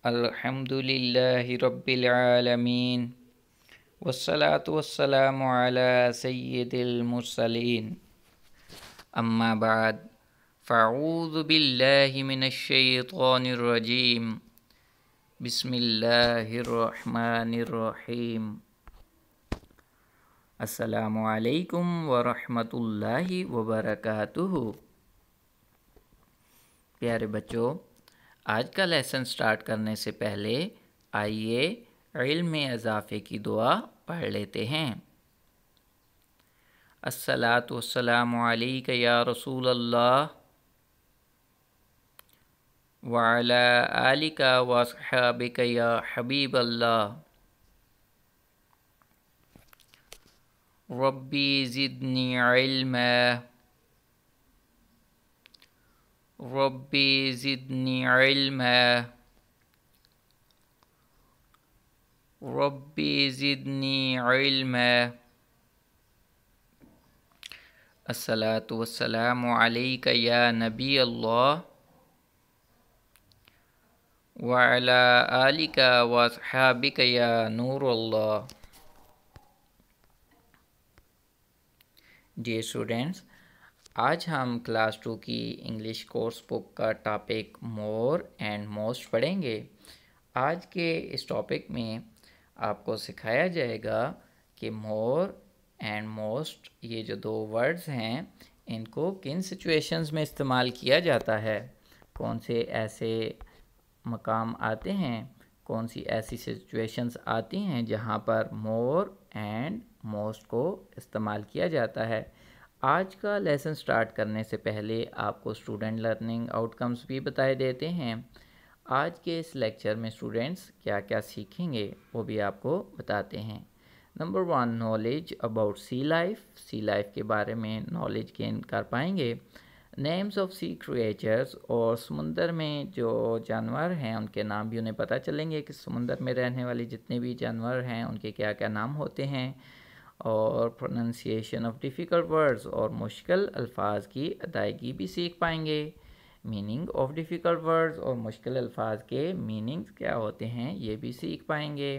अल्हम्दुलिल्लाहि रब्बिल आलमीन वस्सलातु वस्सलामु अला सय्यिदिल मुरसलीन अम्मा बाद फ़अऊज़ु बिल्लाहि मिनश शैतानिर रजीम बिस्मिल्लाहिर रहमानिर रहीम अस्सलामु अलैकुम व रहमतुल्लाहि व बरकातुहू। प्यारे बच्चों, आज का लेसन स्टार्ट करने से पहले आइए इल्म में इजाफ़े की दुआ पढ़ लेते हैं। अस्सलातु वस्सलामु अलैका या रसूल अल्लाह व अला आलिका व अस्हाबिका या हबीब अल्लाह। रब्बी ज़िदनी इल्मा रब्बी ज़िदनी इल्मा रब्बी ज़िदनी इल्मा। अस्सलातु वस्सलामु अलैका या नबी अल्लाह व अला आलिका व अस्हाबिका या नूर अल्लाह। डियर स्टूडेंट्स, आज हम क्लास 2 की इंग्लिश कोर्स बुक का टॉपिक मोर एंड मोस्ट पढ़ेंगे। आज के इस टॉपिक में आपको सिखाया जाएगा कि मोर एंड मोस्ट ये जो दो वर्ड्स हैं इनको किन सिचुएशंस में इस्तेमाल किया जाता है, कौन से ऐसे मकाम आते हैं, कौन सी ऐसी सिचुएशंस आती हैं जहाँ पर मोर एंड मोस्ट को इस्तेमाल किया जाता है। आज का लेसन स्टार्ट करने से पहले आपको स्टूडेंट लर्निंग आउटकम्स भी बताए देते हैं। आज के इस लेक्चर में स्टूडेंट्स क्या क्या सीखेंगे वो भी आपको बताते हैं। Number 1, knowledge about sea life. Sea life के बारे में नॉलेज गेन कर पाएंगे। नेम्स ऑफ सी क्रिएचर्स, और समुंदर में जो जानवर हैं उनके नाम भी उन्हें पता चलेंगे कि समुंदर में रहने वाले जितने भी जानवर हैं उनके क्या क्या नाम होते हैं। और प्रोनंसिएशन ऑफ डिफ़िकल्ट वर्ड्स, और मुश्किल अल्फाज की अदायगी भी सीख पाएंगे। मीनिंग ऑफ डिफ़िकल्ट वर्ड्स, और मुश्किल अल्फाज के मीनिंग्स क्या होते हैं ये भी सीख पाएंगे।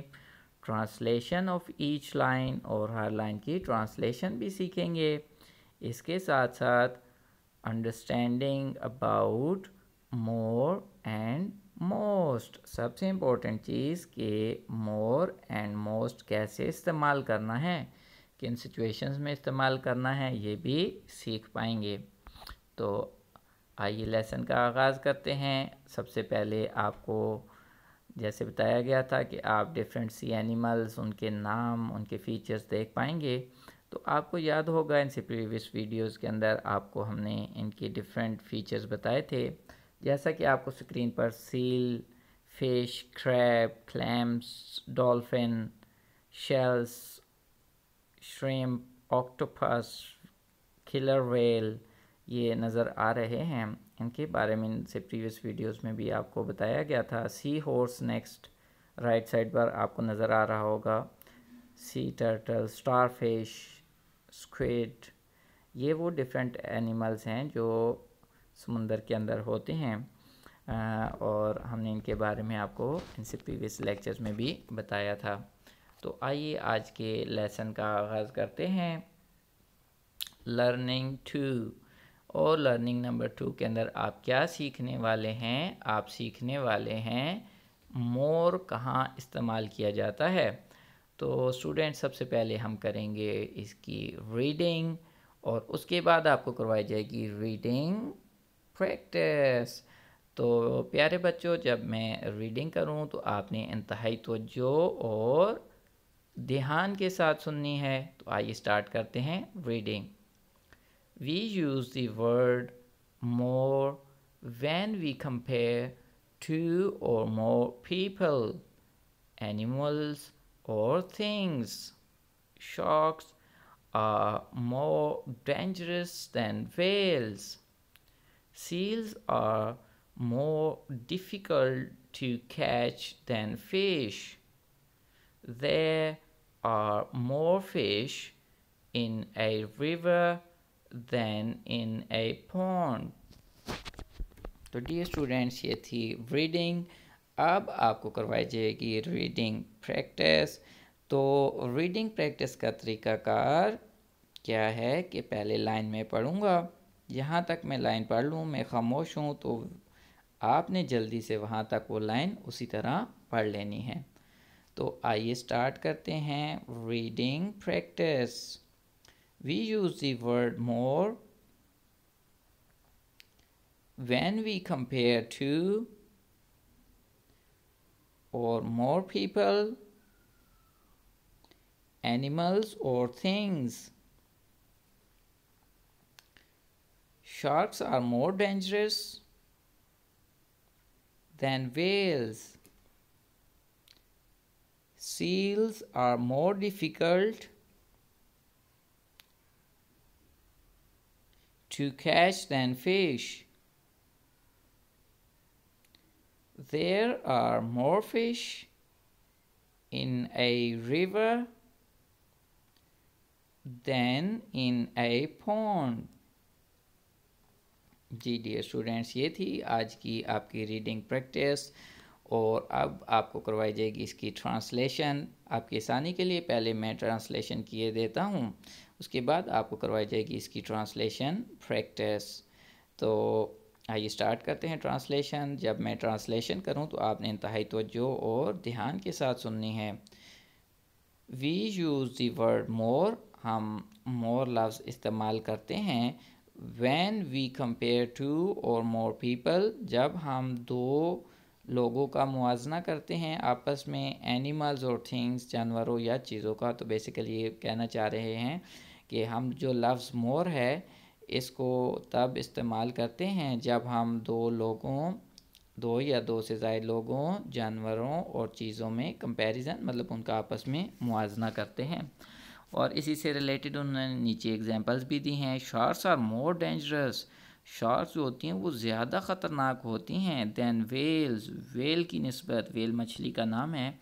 ट्रांसलेशन ऑफ ईच लाइन, और हर लाइन की ट्रांसलेशन भी सीखेंगे। इसके साथ साथ understanding about more and most, सबसे इम्पोर्टेंट चीज़ कि मोर एंड मोस्ट कैसे इस्तेमाल करना है, किन सिचुएशंस में इस्तेमाल करना है ये भी सीख पाएंगे। तो आइए लेसन का आगाज़ करते हैं। सबसे पहले आपको जैसे बताया गया था कि आप डिफरेंट सी एनिमल्स, उनके नाम, उनके फीचर्स देख पाएंगे। तो आपको याद होगा इनसे प्रीवियस वीडियोस के अंदर आपको हमने इनके डिफरेंट फीचर्स बताए थे, जैसा कि आपको स्क्रीन पर seal, fish, crab, clams, dolphin, shells, shrimp, octopus, killer whale ये नज़र आ रहे हैं। इनके बारे में इनसे प्रीवियस वीडियोस में भी आपको बताया गया था। Sea horse next right side पर आपको नज़र आ रहा होगा। सी टर्टल, स्टारफिश, स्क्विड, ये वो डिफरेंट एनिमल्स हैं जो समुंदर के अंदर होते हैं। और हमने इनके बारे में आपको इनसे प्रीवियस लेक्चर्स में भी बताया था। तो आइए आज के लेसन का आगाज़ करते हैं। लर्निंग 2, और लर्निंग नंबर 2 के अंदर आप क्या सीखने वाले हैं? आप सीखने वाले हैं मोर कहाँ इस्तेमाल किया जाता है। तो स्टूडेंट सबसे पहले हम करेंगे इसकी रीडिंग, और उसके बाद आपको करवाई जाएगी रीडिंग प्रैक्टिस। तो प्यारे बच्चों, जब मैं रीडिंग करूं तो आपने इंतहाई तवज्जो और ध्यान के साथ सुननी है। तो आइए स्टार्ट करते हैं reading. We use the word more when we compare two or more people, animals, or things. Sharks are more dangerous than whales. Seals are more difficult to catch than fish. There are more fish in a river than in a pond. तो dear students, ये थी reading. अब आपको करवाई जाएगी reading practice. तो reading practice का तरीकाकार क्या है कि पहले लाइन में पढ़ूँगा, यहाँ तक मैं लाइन पढ़ लूँ, मैं खामोश हूँ, तो आपने जल्दी से वहाँ तक वो लाइन उसी तरह पढ़ लेनी है। तो आइए स्टार्ट करते हैं reading practice. We use the word more when we compare to or more people, animals or things. Sharks are more dangerous than whales. Seals are more difficult to catch than fish. There are more fish in a river than in a pond. जी dear students, ये थी आज की आपकी reading practice. और अब आपको करवाई जाएगी इसकी ट्रांसलेशन। आपकी आसानी के लिए पहले मैं ट्रांसलेशन किए देता हूँ, उसके बाद आपको करवाई जाएगी इसकी ट्रांसलेशन प्रैक्टिस। तो आइए स्टार्ट करते हैं ट्रांसलेशन। जब मैं ट्रांसलेशन करूँ तो आपने इंतहाई तवज्जो और ध्यान के साथ सुननी है। वी यूज़ द वर्ड मोर, हम मोर लफ्ज़ इस्तेमाल करते हैं। When we compare two or more people, जब हम दो लोगों का मुआजना करते हैं आपस में, एनिमल्स और थिंग्स, जानवरों या चीज़ों का। तो बेसिकली ये कहना चाह रहे हैं कि हम जो लफ्ज़ मोर है इसको तब इस्तेमाल करते हैं जब हम दो या दो से ज़ायद लोगों, जानवरों और चीज़ों में कंपैरिजन, मतलब उनका आपस में मुआजना करते हैं। और इसी से रिलेटेड उन्होंने नीचे एग्जांपल्स भी दी हैं। Sharks are more dangerous, sharks जो होती हैं वो ज़्यादा ख़तरनाक होती हैं दैन वेल्स, वेल की निस्बत। वेल मछली का नाम है।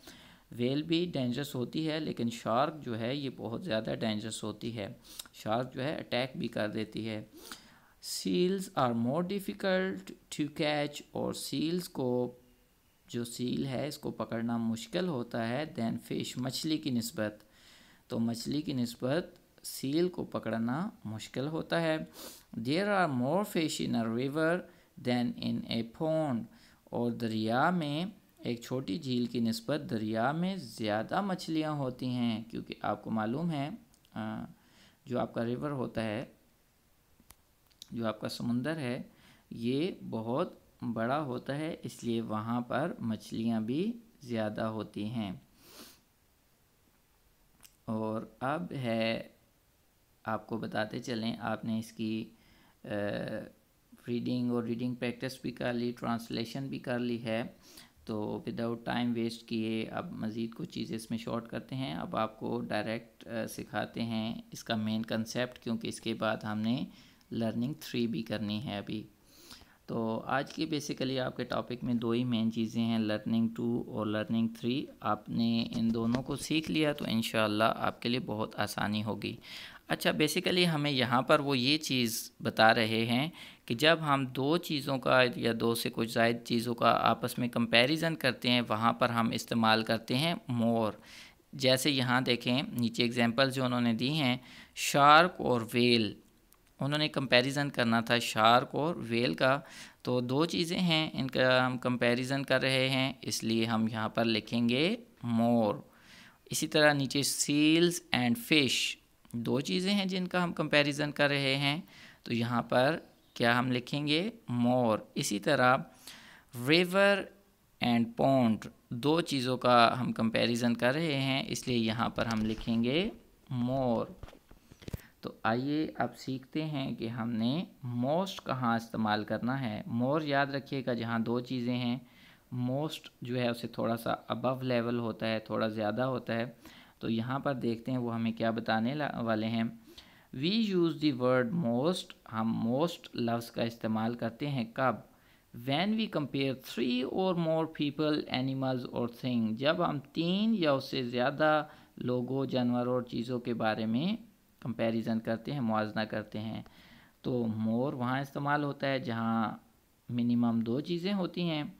वेल भी डेंजरस होती है, लेकिन शार्क जो है ये बहुत ज़्यादा डेंजरस होती है। शार्क जो है अटैक भी कर देती है। Seals are more difficult to catch, और सील्स को, जो सील है इसको पकड़ना मुश्किल होता है दैन फिश, मछली की निस्बत। तो मछली की निस्बत सील को पकड़ना मुश्किल होता है। There are more fish in a river than in a pond, और दरिया में, एक छोटी झील की निस्बत दरिया में ज़्यादा मछलियाँ होती हैं, क्योंकि आपको मालूम है जो आपका रिवर होता है, जो आपका समुंदर है, ये बहुत बड़ा होता है, इसलिए वहाँ पर मछलियाँ भी ज़्यादा होती हैं। और अब है, आपको बताते चलें, आपने इसकी रीडिंग और रीडिंग प्रैक्टिस भी कर ली, ट्रांसलेशन भी कर ली है। तो विदाउट टाइम वेस्ट किए अब मज़ीद कुछ चीज़ें इसमें शॉर्ट करते हैं। अब आपको डायरेक्ट सिखाते हैं इसका मेन कंसेप्ट, क्योंकि इसके बाद हमने लर्निंग 3 भी करनी है अभी। तो आज की बेसिकली आपके टॉपिक में दो ही मेन चीज़ें हैं, लर्निंग 2 और लर्निंग 3। आपने इन दोनों को सीख लिया तो इंशाल्लाह आपके लिए बहुत आसानी होगी। अच्छा, बेसिकली हमें यहाँ पर वो ये चीज़ बता रहे हैं कि जब हम दो चीज़ों का या दो से कुछ ज़ायद चीज़ों का आपस में कंपैरिजन करते हैं, वहाँ पर हम इस्तेमाल करते हैं मोर। जैसे यहाँ देखें नीचे एग्जांपल जो उन्होंने दी हैं, शार्क और वेल, उन्होंने कंपैरिजन करना था शार्क और वेल का। तो दो चीज़ें हैं, इनका हम कंपैरिजन कर रहे हैं, इसलिए हम यहाँ पर लिखेंगे मोर। इसी तरह नीचे सील्स एंड फ़िश, दो चीज़ें हैं जिनका हम कंपैरिजन कर रहे हैं, तो यहाँ पर क्या हम लिखेंगे, मोर। इसी तरह रिवर एंड पॉन्ड, दो चीज़ों का हम कंपैरिजन कर रहे हैं, इसलिए यहाँ पर हम लिखेंगे मोर। तो आइए अब सीखते हैं कि हमने मोस्ट कहाँ इस्तेमाल करना है। मोर याद रखिएगा जहाँ दो चीज़ें हैं, मोस्ट जो है उसे थोड़ा सा अबव लेवल होता है, थोड़ा ज़्यादा होता है। तो यहाँ पर देखते हैं वो हमें क्या बताने वाले हैं। We use the word most, हम मोस्ट लफ्ज़ का इस्तेमाल करते हैं कब, वैन वी कंपेयर 3 और मोर पीपल, एनिमल्स और थिंग, जब हम 3 या उससे ज़्यादा लोगों, जानवरों और चीज़ों के बारे में कंपैरिजन करते हैं, मुआवजा करते हैं। तो मोर वहाँ इस्तेमाल होता है जहाँ मिनिमम दो चीज़ें होती हैं,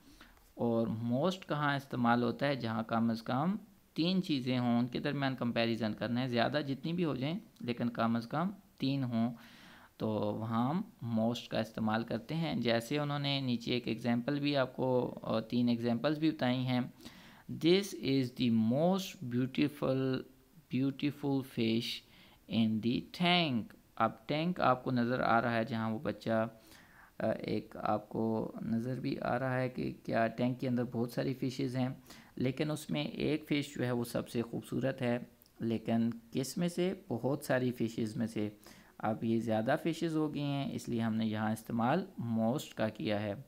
और मोस्ट कहाँ इस्तेमाल होता है, जहाँ कम अज़ कम 3 चीज़ें हों, उनके दरमियान कंपैरिजन करना है, ज़्यादा जितनी भी हो जाएं लेकिन कम अज़ कम 3 हों, तो वहाँ हम मोस्ट का इस्तेमाल करते हैं। जैसे उन्होंने नीचे एक एग्जांपल भी आपको 3 एग्जांपल्स भी बताई हैं। This is the most beautiful fish in the tank. अब टैंक आपको नज़र आ रहा है, जहाँ वो बच्चा एक आपको नज़र भी आ रहा है कि क्या टैंक के अंदर बहुत सारी फ़िशेज़ हैं, लेकिन उसमें एक फ़िश जो है वो सबसे खूबसूरत है, लेकिन किस में से, बहुत सारी फ़िशेज़ में से। अब ये ज़्यादा फ़िशेज़ हो गई हैं, इसलिए हमने यहाँ इस्तेमाल मोस्ट का किया है।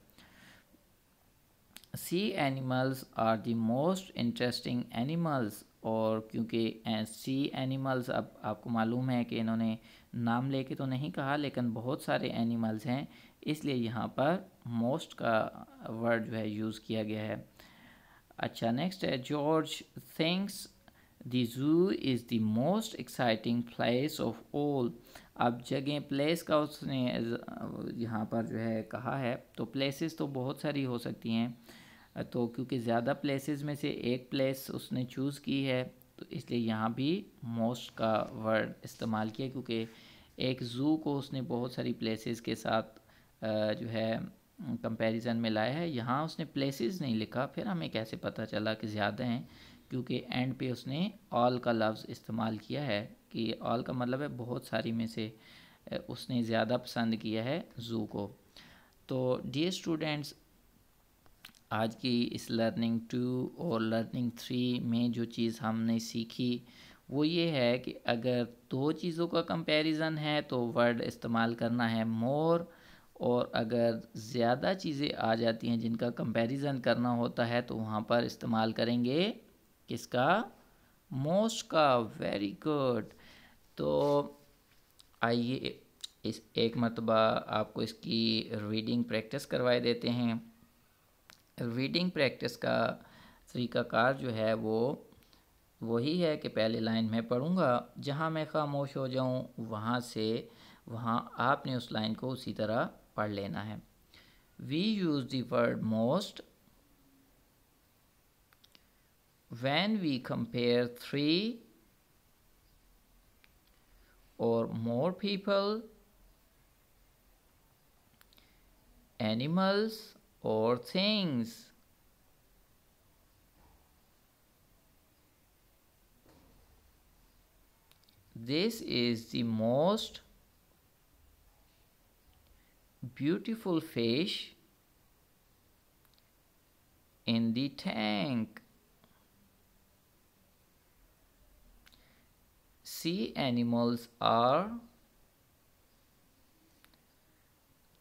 Sea animals are the most interesting animals, और क्योंकि सी एनिमल्स, अब आपको मालूम है कि इन्होंने नाम लेके तो नहीं कहा, लेकिन बहुत सारे एनिमल्स हैं, इसलिए यहाँ पर मोस्ट का वर्ड जो है यूज़ किया गया है। अच्छा, नेक्स्ट है, George thinks the zoo is the most exciting place of all. अब जगह प्लेस का उसने यहाँ पर जो है कहा है, तो प्लेसेस तो बहुत सारी हो सकती हैं, तो क्योंकि ज़्यादा प्लेसेस में से एक प्लेस उसने चूज़ की है, तो इसलिए यहाँ भी मोस्ट का वर्ड इस्तेमाल किया, क्योंकि एक ज़ू को उसने बहुत सारी प्लेसेस के साथ जो है कंपैरिजन में लाया है। यहाँ उसने प्लेसेस नहीं लिखा, फिर हमें कैसे पता चला कि ज़्यादा हैं, क्योंकि एंड पे उसने ऑल का लफ्ज़ इस्तेमाल किया है, कि ऑल का मतलब है बहुत सारी में से उसने ज़्यादा पसंद किया है ज़ू को। तो डियर स्टूडेंट्स, आज की इस लर्निंग 2 और लर्निंग 3 में जो चीज़ हमने सीखी वो ये है कि अगर दो चीज़ों का कंपैरिजन है तो वर्ड इस्तेमाल करना है मोर, और अगर ज़्यादा चीज़ें आ जाती हैं जिनका कंपैरिजन करना होता है तो वहाँ पर इस्तेमाल करेंगे किसका, मोस्ट का। Very good. तो आइए इस एक मरतबा आपको इसकी रीडिंग प्रैक्टिस करवाए देते हैं। रीडिंग प्रैक्टिस का तरीक़ाकार जो है वो वही है कि पहले लाइन में पढ़ूँगा, जहाँ मैं खामोश हो जाऊँ वहाँ से वहाँ आपने उस लाइन को उसी तरह पढ़ लेना है। We use the word most when we compare 3 or more people, animals or things. This is the most beautiful fish in the tank. Sea animals are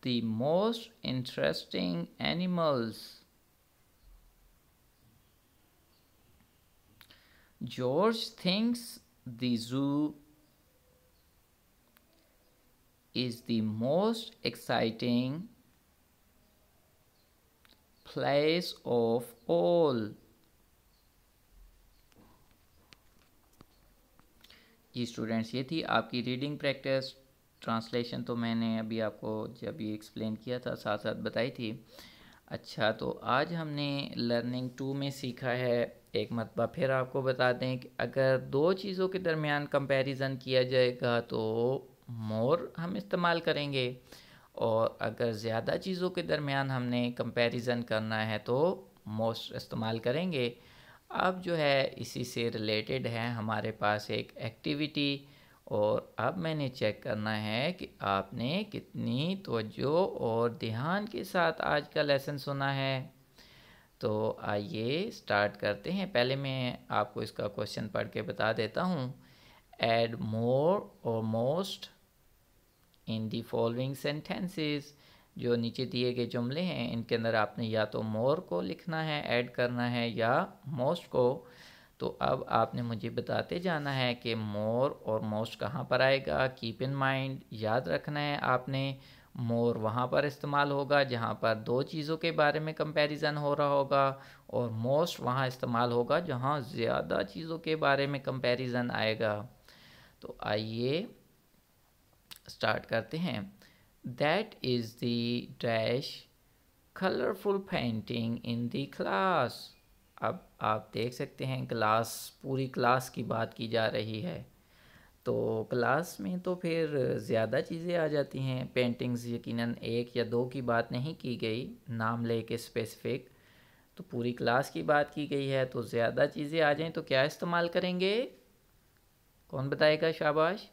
the most interesting animals. George thinks the zoo is the most exciting place of all. जी students, ये थी आपकी reading practice. Translation तो मैंने अभी आपको जब ये एक्सप्लेन किया था साथ साथ बताई थी। अच्छा, तो आज हमने लर्निंग 2 में सीखा है, एक मरतबा फिर आपको बता दें कि अगर दो चीज़ों के दरमियान कंपैरिजन किया जाएगा तो मोर हम इस्तेमाल करेंगे, और अगर ज़्यादा चीज़ों के दरमियान हमने कंपैरिजन करना है तो मोस्ट इस्तेमाल करेंगे। अब जो है इसी से रिलेटेड है हमारे पास एक एक्टिविटी, और अब मैंने चेक करना है कि आपने कितनी तवज्जो और ध्यान के साथ आज का लेसन सुना है। तो आइए स्टार्ट करते हैं। पहले मैं आपको इसका क्वेश्चन पढ़ के बता देता हूँ। ऐड मोर और most in the following sentences. जो नीचे दिए गए जुमले हैं इनके अंदर आपने या तो मोर को लिखना है, ऐड करना है, या मोस्ट को। तो अब आपने मुझे बताते जाना है कि मोर और मोस्ट कहाँ पर आएगा। कीप इन माइंड, याद रखना है आपने, मोर वहाँ पर इस्तेमाल होगा जहाँ पर दो चीज़ों के बारे में कंपैरिजन हो रहा होगा, और मोस्ट वहाँ इस्तेमाल होगा जहाँ ज़्यादा चीज़ों के बारे में कंपैरिजन आएगा। तो आइए स्टार्ट करते हैं। That is the dash colourful painting in the class. अब आप देख सकते हैं क्लास, पूरी क्लास की बात की जा रही है। तो क्लास में तो फिर ज़्यादा चीज़ें आ जाती हैं। पेंटिंग्स यकीनन एक या दो की बात नहीं की गई, नाम लेके स्पेसिफिक। तो पूरी क्लास की बात की गई है, तो ज़्यादा चीज़ें आ जाएं तो क्या इस्तेमाल करेंगे? कौन बताएगा? शाबाश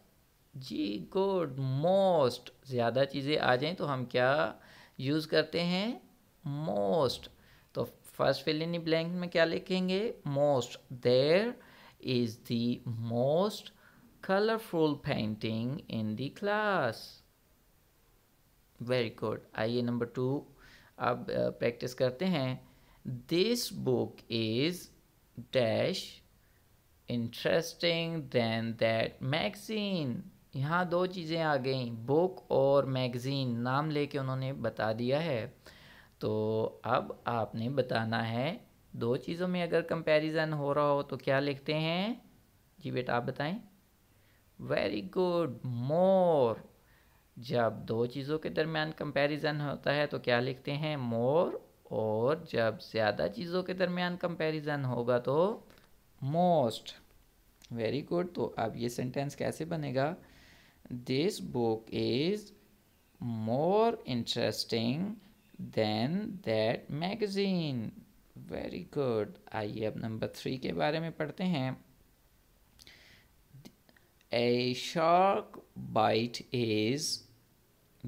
जी, गुड। मोस्ट। ज़्यादा चीज़ें आ जाएं तो हम क्या यूज़ करते हैं? मोस्ट। तो फर्स्ट फिल इन ब्लैंक में क्या लिखेंगे? Most. There is the most colourful painting in the class. Very good. आइए नंबर 2 अब प्रैक्टिस करते हैं। This book is dash interesting then that magazine. यहाँ दो चीज़ें आ गई, बुक और मैगज़ीन, नाम लेके उन्होंने बता दिया है। तो अब आपने बताना है, दो चीज़ों में अगर कंपैरिजन हो रहा हो तो क्या लिखते हैं? जी बेटा आप बताएं। वेरी गुड, मोर। जब दो चीज़ों के दरमियान कंपैरिजन होता है तो क्या लिखते हैं? मोर। और जब ज़्यादा चीज़ों के दरमियान कंपैरिजन होगा तो मोस्ट। Very good. तो अब ये सेंटेंस कैसे बनेगा? This book is more interesting then that magazine. Very good. आइए अब नंबर 3 के बारे में पढ़ते हैं। A shark bite is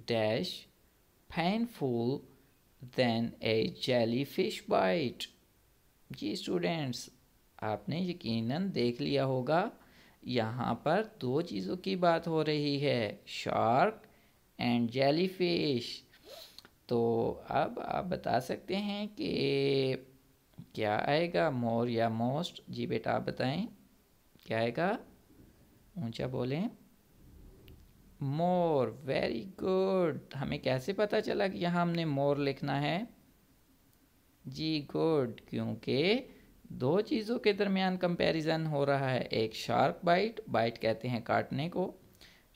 dash painful than a jellyfish bite। जी स्टूडेंट्स, आपने यकीनन देख लिया होगा, यहाँ पर दो चीज़ों की बात हो रही है, शार्क एंड जेलीफिश। तो अब आप बता सकते हैं कि क्या आएगा, मोर या मोस्ट? जी बेटा आप बताएं, क्या आएगा? ऊंचा बोलें। मोर। Very good. हमें कैसे पता चला कि यहाँ हमने मोर लिखना है? जी गुड, क्योंकि दो चीज़ों के दरमियान कंपैरिजन हो रहा है। एक शार्क बाइट, बाइट कहते हैं काटने को,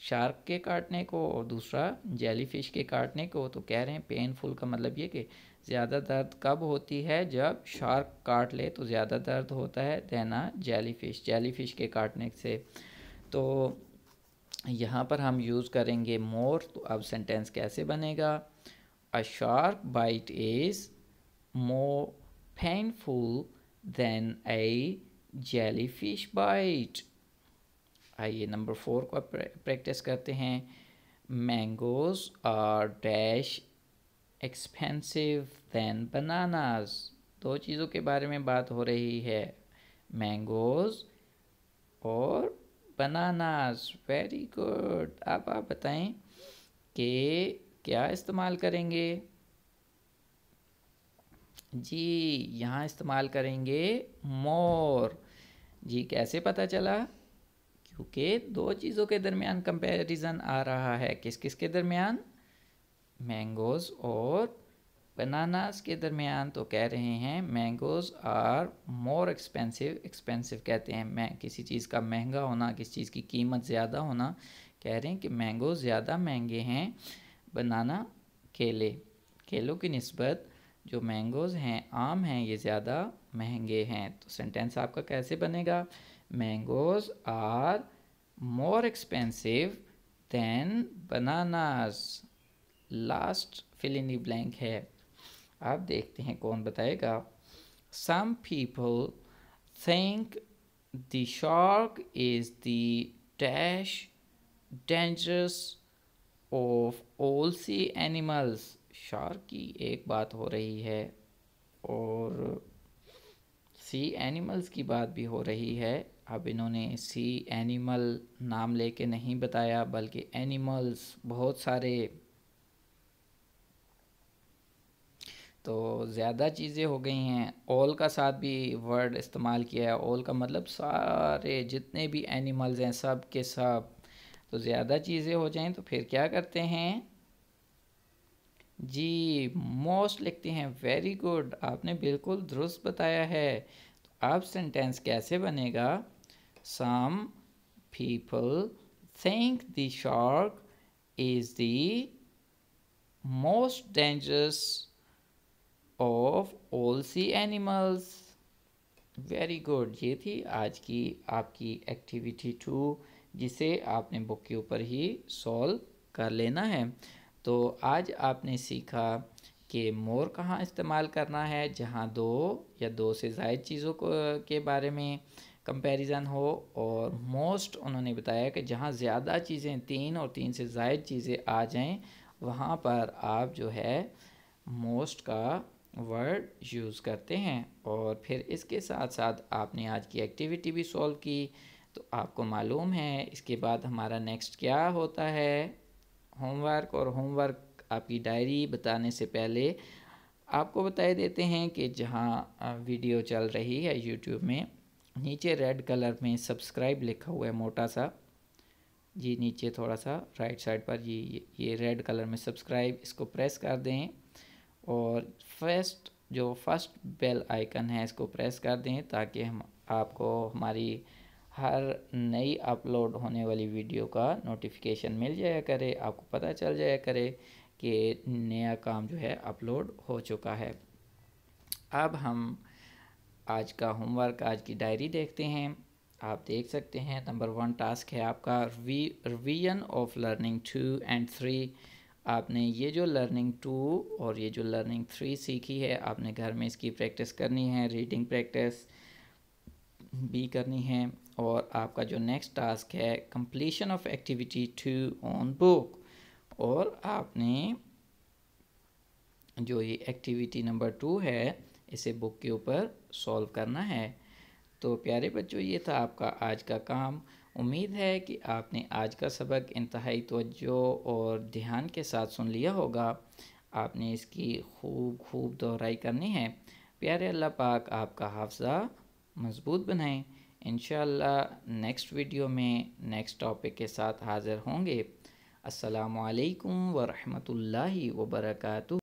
शार्क के काटने को, और दूसरा जेलीफिश के काटने को। तो कह रहे हैं पेनफुल का मतलब ये कि ज़्यादा दर्द कब होती है? जब शार्क काट ले तो ज़्यादा दर्द होता है देना जेलीफिश, जेलीफिश के काटने से। तो यहाँ पर हम यूज़ करेंगे मोर। तो अब सेंटेंस कैसे बनेगा? A shark bite is more painful than a jellyfish bite। आइए नंबर 4 को प्रैक्टिस करते हैं। Mangoes are dash expensive than bananas. दो चीज़ों के बारे में बात हो रही है, मैंगोज और बनानास। Very good. अब आप बताएं कि क्या इस्तेमाल करेंगे? जी, यहाँ इस्तेमाल करेंगे मोर। जी कैसे पता चला? क्योंकि दो चीज़ों के दरमियान कंपैरिजन आ रहा है। किस किस के दरमियान? मैंगोज़ और बनानास के दरमियान। तो कह रहे हैं mangoes are more expensive. Expensive कहते हैं मैं किसी चीज़ का महंगा होना, किसी चीज़ की कीमत ज़्यादा होना। कह रहे हैं कि मैंगोज़ ज़्यादा महंगे हैं बनाना, केले, केलों की निस्बत जो मैंगोज़ हैं, आम हैं, ये ज़्यादा महंगे हैं। तो सेंटेंस आपका कैसे बनेगा? Mangoes are more expensive than bananas. Last fill in the blank है। आप देखते हैं कौन बताएगा। Some people think the shark is the dash dangerous of all sea animals. Shark की एक बात हो रही है और सी एनिमल्स की बात भी हो रही है। अब इन्होंने सी एनिमल नाम लेके नहीं बताया, बल्कि एनिमल्स बहुत सारे। तो ज़्यादा चीज़ें हो गई हैं। ऑल का साथ भी वर्ड इस्तेमाल किया है। ऑल का मतलब सारे जितने भी एनिमल्स हैं सब के सब। तो ज़्यादा चीज़ें हो जाएं तो फिर क्या करते हैं? जी मोस्ट लिखते हैं। वेरी गुड, आपने बिल्कुल दुरुस्त बताया है। तो अब सेंटेंस कैसे बनेगा? Some people think the shark is the most dangerous all sea animals. Very good. ये थी आज की आपकी एक्टिविटी 2, जिसे आपने बुक के ऊपर ही सॉल्व कर लेना है। तो आज आपने सीखा कि मोर कहाँ इस्तेमाल करना है, जहाँ दो या दो से ज़ायद चीज़ों को के बारे में कंपैरिजन हो, और मोस्ट उन्होंने बताया कि जहाँ ज़्यादा चीज़ें, 3 और 3 से ज़ायद चीज़ें आ जाएं, वहाँ पर आप जो है मोस्ट का वर्ड यूज़ करते हैं। और फिर इसके साथ साथ आपने आज की एक्टिविटी भी सॉल्व की। तो आपको मालूम है इसके बाद हमारा नेक्स्ट क्या होता है, होमवर्क। और होमवर्क आपकी डायरी बताने से पहले आपको बता देते हैं कि जहाँ वीडियो चल रही है यूट्यूब में, नीचे रेड कलर में सब्सक्राइब लिखा हुआ है मोटा सा, जी नीचे थोड़ा सा राइट साइड पर, ये रेड कलर में सब्सक्राइब, इसको प्रेस कर दें। और फर्स्ट बेल आइकन है, इसको प्रेस कर दें, ताकि हम आपको हमारी हर नई अपलोड होने वाली वीडियो का नोटिफिकेशन मिल जाया करे, आपको पता चल जाया करे कि नया काम जो है अपलोड हो चुका है। अब हम आज का होमवर्क, आज की डायरी देखते हैं। आप देख सकते हैं नंबर 1 टास्क है आपका रिवीजन ऑफ लर्निंग 2 एंड 3। आपने ये जो लर्निंग 2 और ये जो लर्निंग 3 सीखी है, आपने घर में इसकी प्रैक्टिस करनी है, रीडिंग प्रैक्टिस भी करनी है। और आपका जो नेक्स्ट टास्क है completion of activity 2 on book, और आपने जो ये एक्टिविटी नंबर 2 है इसे बुक के ऊपर सॉल्व करना है। तो प्यारे बच्चों, ये था आपका आज का काम। उम्मीद है कि आपने आज का सबक इंतहाई तवज्जो और ध्यान के साथ सुन लिया होगा। आपने इसकी खूब दोहराई करनी है। प्यारे अल्लाह पाक आपका हाफ़ज़ा मज़बूत बनाएं। इंशाअल्लाह नेक्स्ट वीडियो में नेक्स्ट टॉपिक के साथ हाज़िर होंगे। अस्सलामु अलैकुम व रहमतुल्लाहि व बरकातुहू।